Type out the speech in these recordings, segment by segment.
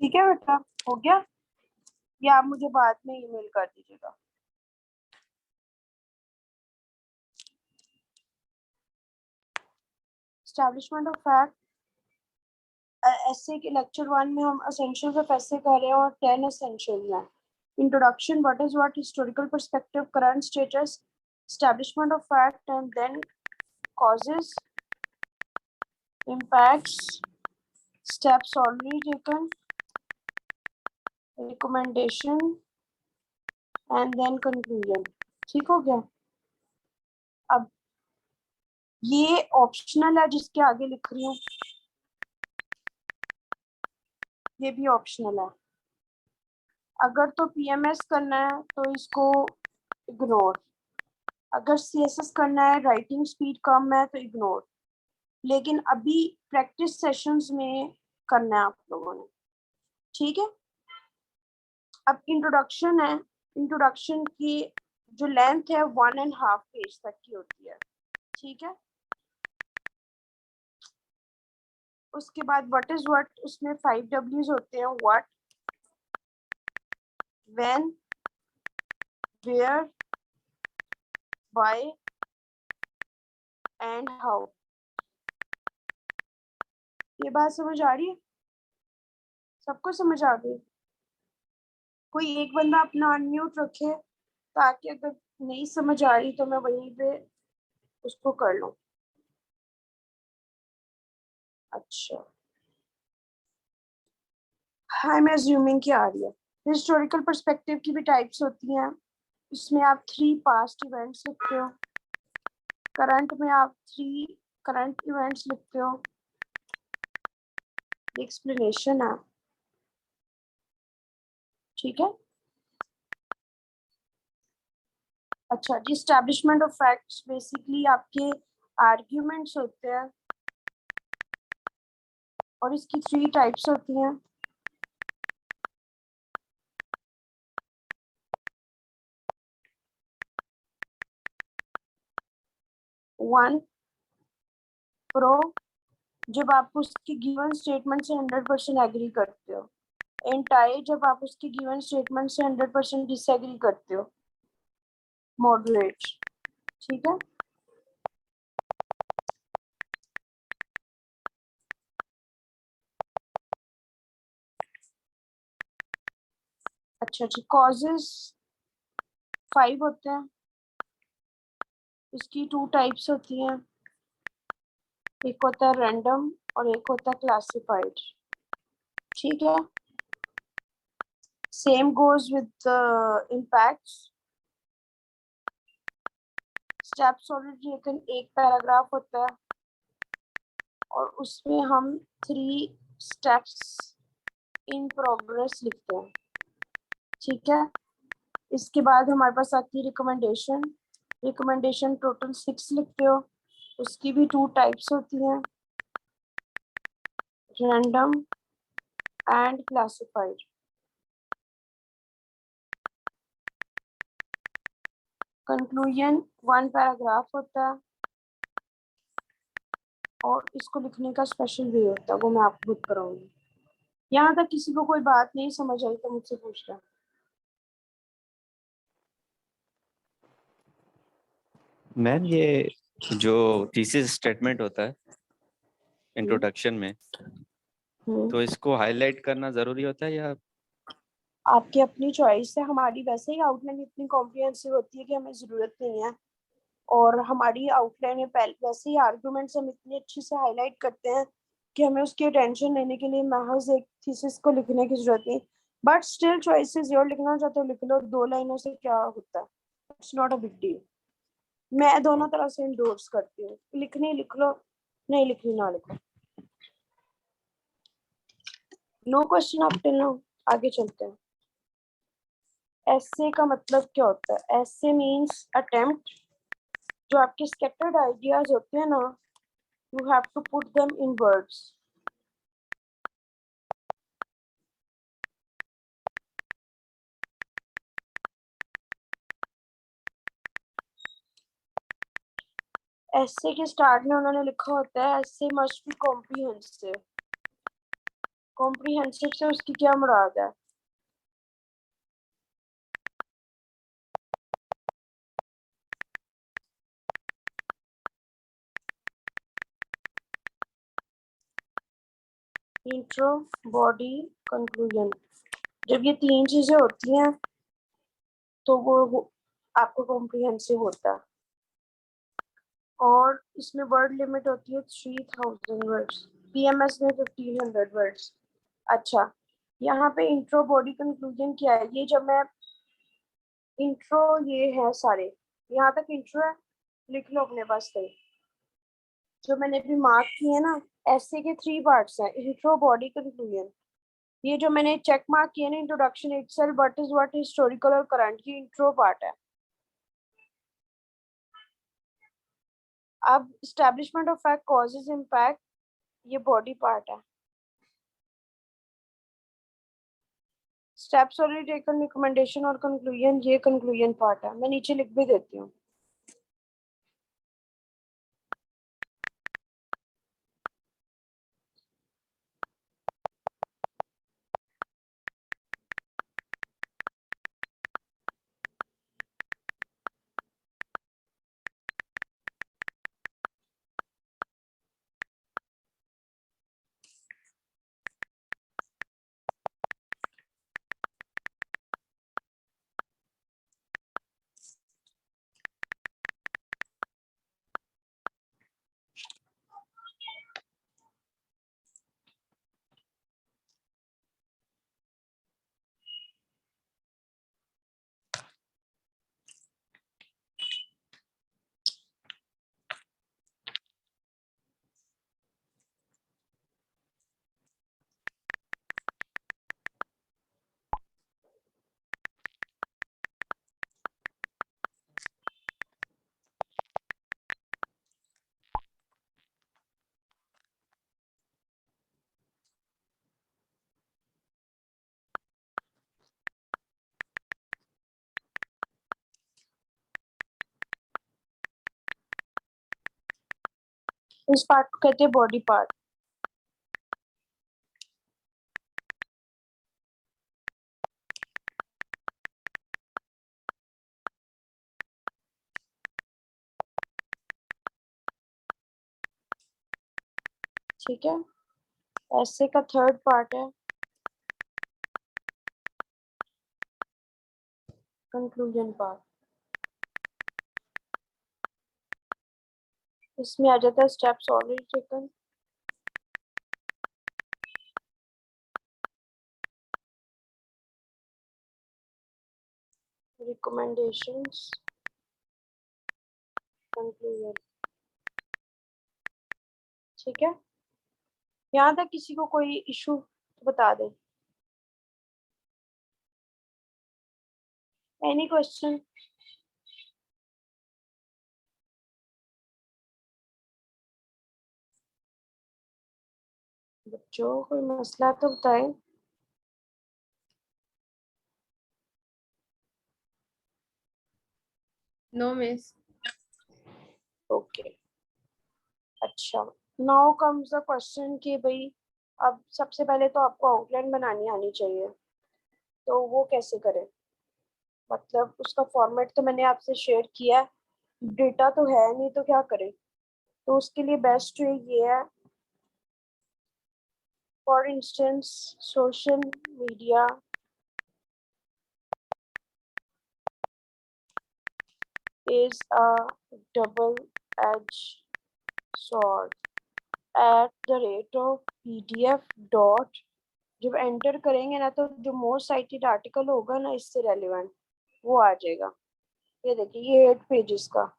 ठीक है बेटा, हो गया। या आप मुझे बाद में ईमेल कर दीजिएगा। एस्टैब्लिशमेंट ऑफ फैक्ट, ऐसे के लेक्चर 1 में हम एसेंशियल्स ऑफ ऐसे कर रहे हैं और 10 एसेंशियल्स हैं। Introduction, what historical perspective, current status, establishment of fact and then causes, impacts, steps already taken, recommendation and then conclusion। ठीक हो गया। अब ये ऑप्शनल है जिसके आगे लिख रही हूँ, ये भी ऑप्शनल है। अगर तो पीएमएस करना है तो इसको इग्नोर, अगर सीएसएस करना है, राइटिंग स्पीड कम है तो इग्नोर। लेकिन अभी प्रैक्टिस सेशंस में करना है आप लोगों ने, ठीक है। अब इंट्रोडक्शन है, इंट्रोडक्शन की जो लेंथ है 1.5 पेज तक की होती है, ठीक है। उसके बाद व्हाट इज व्हाट, उसमें 5 W's होते हैं। What, when, where, why and how. ये बात समझ आ रही है? सबको समझ आ गई? कोई एक बंदा अपना अनम्यूट रखे ताकि अगर नहीं समझ आ रही तो मैं वहीं पे उसको कर लूं। अच्छा, हाई मैं अज्यूमिंग की आ रही है। हिस्टोरिकल पर्सपेक्टिव की भी टाइप्स होती हैं। इसमें आप 3 पास्ट इवेंट्स लिखते हो, करंट में आप 3 करंट इवेंट्स लिखते हो। एक्सप्लेनेशन है, ठीक है। अच्छा जी, एस्टैब्लिशमेंट ऑफ फैक्ट्स बेसिकली आपके आर्ग्यूमेंट्स होते हैं और इसकी 3 टाइप्स होती हैं। वन, प्रो, जब आप उसकी गिवन स्टेटमेंट से 100% एग्री करते हो। एंटाई, जब आप उसकी गिवन स्टेटमेंट से 100% डिसएग्री करते हो। मॉडरेट, ठीक है। अच्छा जी, कॉजेस 5 होते हैं। इसकी 2 टाइप्स होती हैं, एक होता है रैंडम और एक होता है क्लासिफाइड, ठीक है। Same goes with impacts. Steps already taken, एक पैराग्राफ होता है और उसमें हम 3 स्टेप्स इन प्रोग्रेस लिखते हैं, ठीक है। इसके बाद हमारे पास आती है रिकमेंडेशन। रिकमेंडेशन टोटल 6 लिखते हो। उसकी भी 2 टाइप्स होती हैं, random and classified. Conclusion 1 paragraph होता है और इसको लिखने का स्पेशल वे होता है, वो मैं आपको खुद कराऊंगी। यहाँ तक किसी को कोई बात नहीं समझ आई तो मुझसे पूछ लें। मैम ये जो थीसिस स्टेटमेंट होता है इंट्रोडक्शन में, तो इसको हाईलाइट करना जरूरी होता है या? आपकी अपनी चॉइस है। हमारी वैसे ही आउटलाइन इतनी कॉम्प्रिहेंसिव होती है कि हमें ज़रूरत नहीं है। और हमारी आउटलाइन में पहले वैसे ही आर्गुमेंट्स हम इतनी अच्छी से हाईलाइट करते हैं कि हमें उसकी अटेंशन लेने के लिए महज एक थीसिस को लिखने की जरूरत नहीं। बट स्टिल चॉइसेस, योर लिखना चाहते हो लिख लो, 2 लाइनों से क्या होता है, it's not a big deal. मैं दोनों तरह से इंडोर्स करती हूँ, लिखनी लिख लो, नहीं लिखनी ना लिखो। No question up till now. आगे चलते हैं। ऐसे का मतलब क्या होता है? ऐसे मीन्स अटेम्प्ट, जो आपके स्कैटर्ड आइडियाज होते हैं ना, you have to put them in words। ऐसे के स्टार्ट में उन्होंने लिखा होता है ऐसे मस्ट बी कॉम्प्रिहेंसिव। कॉम्प्रिहेंसिव से उसकी क्या मुराद है? Intro, body, conclusion. जब ये तीन चीजें होती हैं तो वो आपको कॉम्प्रिहेंसिव होता है। और इसमें वर्ड लिमिट होती है 3000 वर्ड्स, पीएमएस में 1500 वर्ड्स। अच्छा, यहाँ पे इंट्रो, बॉडी, कंक्लूजन क्या है? ये जब मैं इंट्रो, ये है सारे, यहाँ तक इंट्रो है, लिख लो अपने पास से। जो मैंने अभी मार्क किए ना, ऐसे के 3 पार्ट्स हैं, इंट्रो, बॉडी, कंक्लूजन। ये जो मैंने चेक मार्क किया ना, introduction, itself, what is historical और करंट, ये इंट्रो पार्ट है। अब establishment of fact, causes, impact, ये बॉडी पार्ट है। स्टेप्स ऑलरेडी टेकन, रिकमेंडेशन और कंक्लूजन, ये कंक्लूजन पार्ट है। मैं नीचे लिख भी देती हूँ। इस पार्ट को कहते हैं बॉडी पार्ट। ठीक है, ऐसे का थर्ड पार्ट है कंक्लूजन पार्ट। इसमें आ जाता है steps already taken, recommendations, conclusion. ठीक है, यहाँ तक किसी को कोई इशू तो बता दे। Any question? बच्चों कोई मसला तो बताए। No miss. ओके, अच्छा, नाउ कम्स द क्वेश्चन कि भाई अब सबसे पहले तो आपको आउटलाइन बनानी आनी चाहिए, तो वो कैसे करें? मतलब उसका फॉर्मेट तो मैंने आपसे शेयर किया है, डेटा तो है नहीं तो क्या करें? तो उसके लिए बेस्ट वे ये है, for instance social media is a double-edged sword at the rate of pdf dot, जब एंटर करेंगे ना तो जो मोस्ट साइटेड आर्टिकल होगा ना इससे रेलिवेंट वो आ जाएगा। ये देखिए, ये 8 पेजेस का,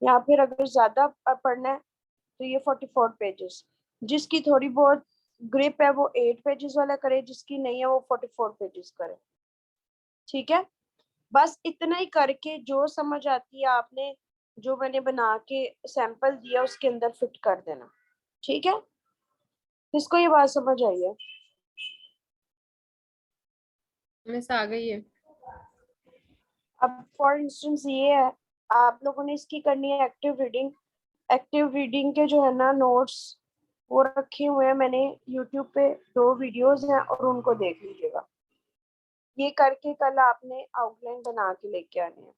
या फिर अगर ज्यादा पढ़ना है तो ये 44 पेजेस। जिसकी थोड़ी बहुत ग्रिप है वो 8 पेजेस वाला करे, जिसकी नहीं है वो 44 पेजेस करे। ठीक है, बस इतना ही करके जो समझ आती है आपने, जो मैंने बना के सैंपल दिया उसके अंदर फिट कर देना। ठीक है, किसको ये बात समझ आई है? मिस आ गई है। अब फॉर इंस्टेंस ये है, आप लोगों ने इसकी करनी है एक्टिव रीडिंग। एक्टिव रीडिंग के जो है ना नोट्स वो रखे हुए हैं मैंने यूट्यूब पे, 2 वीडियोस हैं और उनको देख लीजिएगा। ये करके कल आपने आउटलाइन बना के लेके आने हैं।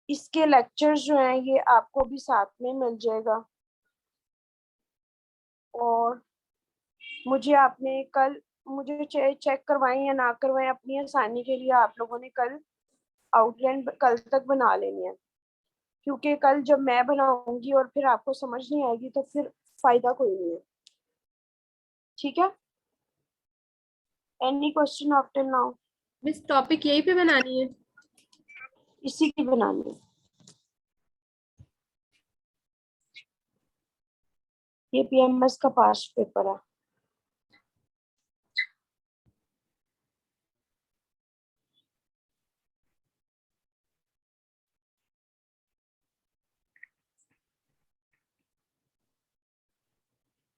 इसके लेक्चर्स जो हैं ये आपको भी साथ में मिल जाएगा। और मुझे आपने कल मुझे चेक करवाएं या ना करवाएं, अपनी आसानी के लिए आप लोगों ने कल आउटलाइन कल तक बना लेनी है, क्योंकि कल जब मैं बनाऊंगी और फिर आपको समझ नहीं आएगी तो फिर फायदा कोई नहीं है। ठीक है? Any question after now? Miss topic यहीं पे बनानी है? इसी की बनानी है। ये पीएमएस का पास्ट पेपर है।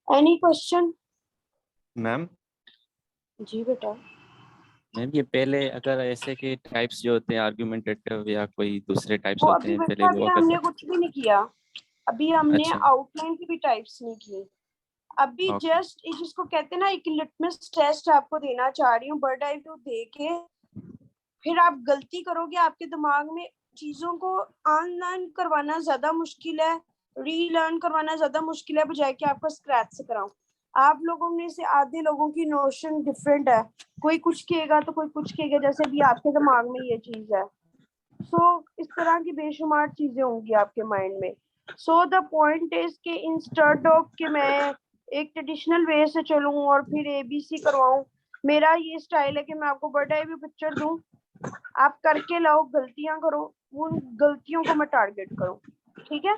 Any question? मैम जी बेटा। मैम ये पहले अगर ऐसे के टाइप्स जो होते हैं आर्गुमेंटेटिव या कोई दूसरे टाइप्स वो होते अभी हैं पहले बेटा अभी वो कर हमने सकते कुछ भी नहीं किया। अभी हमने अच्छा आउटलाइन की भी टाइप्स नहीं की। अभी ओके जस्ट जिसको कहते हैं ना, एक लिटमस टेस्ट आपको देना चाह रही हूँ। बर्ड आई व्यू दे के फिर आप गलती करोगे, आपके दिमाग में चीजों को अनलर्न करवाना ज्यादा मुश्किल है, रीलर्न करवाना ज्यादा मुश्किल है, बजाय कि आपको स्क्रैच से कराऊं। आप लोगों में से आधे लोगों की नोशन डिफरेंट है, कोई कुछ कहेगा तो कोई कुछ कहेगा, जैसे भी आपके दिमाग में ये चीज है। सो इस तरह की बेशुमार चीजें होंगी आपके माइंड में। सो द पॉइंट इज कि इंस्टेड ऑफ कि मैं एक ट्रेडिशनल वे से चलूं और फिर एबीसी करवाऊं, मेरा ये स्टाइल है कि मैं आपको बर्ड आई व्यू पिक्चर दूं, आप करके लाओ, गलतियां करो, उन गलतियों को मैं टारगेट करूं। ठीक है?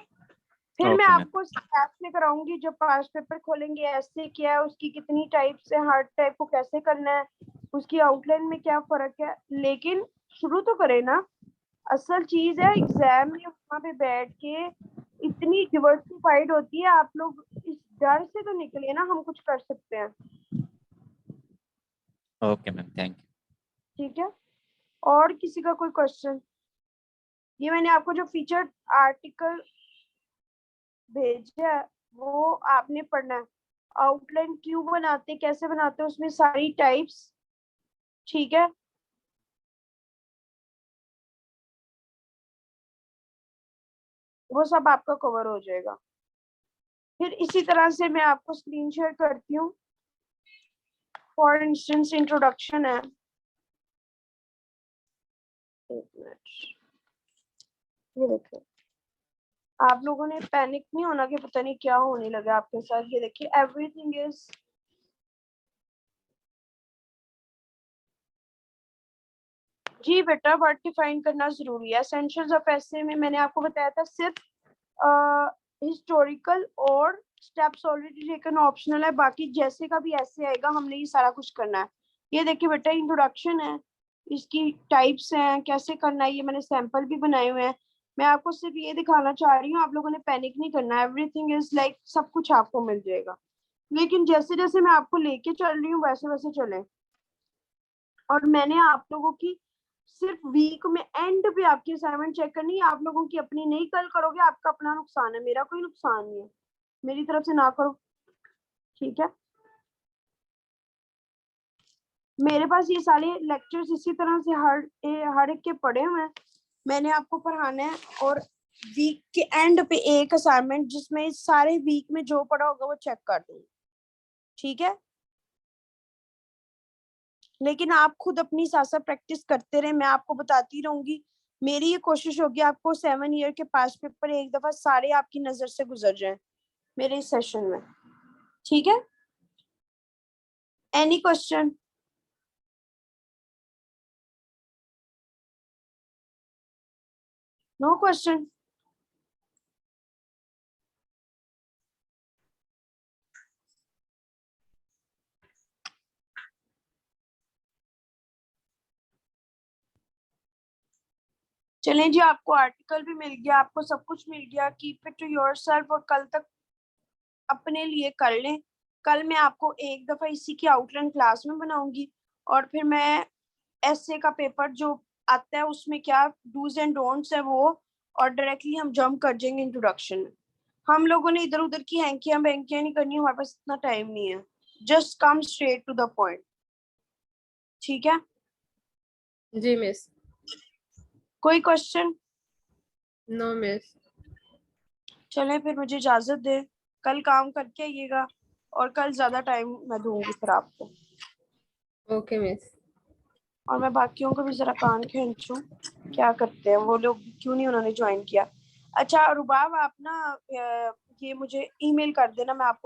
फिर मैं ओके मैम आपको स्टेप से कराऊंगी, जब पास्ट पेपर खोलेंगे ऐसे क्या है, उसकी कितनी टाइप्स है, हर टाइप को कैसे करना है, उसकी आउटलाइन में क्या फर्क है। लेकिन शुरू तो करें ना। असल चीज है एग्जाम में वहां पे बैठ के इतनी डिवर्सिफाइड होती है, आप लोग इस डर से तो निकले ना हम कुछ कर सकते हैं। ओके मैम थैंक यू ठीक है? और किसी का कोई क्वेश्चन? ये मैंने आपको जो फीचर्ड आर्टिकल भेजा है वो आपने पढ़ना है। आउटलाइन क्यों बनाते, कैसे बनाते, उसमें सारी टाइप्स। ठीक है? वो सब आपका कवर हो जाएगा। फिर इसी तरह से मैं आपको स्क्रीन शेयर करती हूँ। फॉर इंस्टेंस इंट्रोडक्शन है, एक मिनट, ये देखिए। आप लोगों ने पैनिक नहीं होना कि पता नहीं क्या होने लगा आपके साथ। ये देखिए, एवरीथिंग इज जी बेटा, वर्ड डिफाइन करना जरूरी है। एसेंशियल्स ऑफ ऐसे में मैंने आपको बताया था सिर्फ हिस्टोरिकल और स्टेप्स ऑलरेडी टेकन ऑप्शनल है, बाकी जैसे का भी ऐसे आएगा हमने ये सारा कुछ करना है। ये देखिए बेटा, इंट्रोडक्शन है, इसकी टाइप्स हैं, कैसे करना है, ये मैंने सैंपल भी बनाए हुए हैं। मैं आपको सिर्फ ये दिखाना चाह रही हूँ, आप लोगों ने पैनिक नहीं करना। एवरीथिंग इज लाइक, सब कुछ आपको मिल जाएगा। लेकिन जैसे जैसे मैं आपको लेके चल रही हूँ वैसे वैसे चले। और मैंने आप लोगों की सिर्फ वीक में एंड पे आपकी असाइनमेंट चेक करनी है, आप लोगों की अपनी नहीं। कल करोगे आपका अपना नुकसान है, मेरा कोई नुकसान नहीं है, मेरी तरफ से ना करो। ठीक है? मेरे पास ये सारे लेक्चर्स इसी तरह से हर एक के पढ़े हुए हैं, मैंने आपको पढ़ाना है। और वीक के एंड पे एक असाइनमेंट जिसमें सारे वीक में जो पढ़ा होगा वो चेक कर दूंगी। ठीक है? लेकिन आप खुद अपनी साथ साथ प्रैक्टिस करते रहे, मैं आपको बताती रहूंगी। मेरी ये कोशिश होगी आपको 7 ईयर के पास पेपर एक दफा सारे आपकी नजर से गुजर जाएं मेरे इस सेशन में। ठीक है? Any question? No question? चलें जी, आपको आर्टिकल भी मिल गया, आपको सब कुछ मिल गया। कीप इट टू योरसेल्फ और कल तक अपने लिए कर लें। कल मैं आपको एक दफा इसी की आउटलाइन क्लास में बनाऊंगी और फिर मैं एसए का पेपर जो आता है उसमें क्या डूज एंड डोंट्स है वो, और डायरेक्टली हम जंप कर जाएंगे इंट्रोडक्शन में। हम लोगों ने इधर उधर की हैंकियां बैंकियां नहीं करनी, हमारे पास इतना टाइम नहीं है। Just come straight to the point, ठीक है? जी मिस। कोई क्वेश्चन? No miss. चलें फिर, मुझे इजाजत दे, कल काम करके आइएगा और कल ज्यादा टाइम मैं दूंगी फिर आपको। Okay miss. और मैं बाकियों को भी जरा कान खींचूं, क्या करते हैं वो लोग, क्यों नहीं उन्होंने ज्वाइन किया। अच्छा रुबाब, आप ना ये मुझे ईमेल कर देना, मैं आपको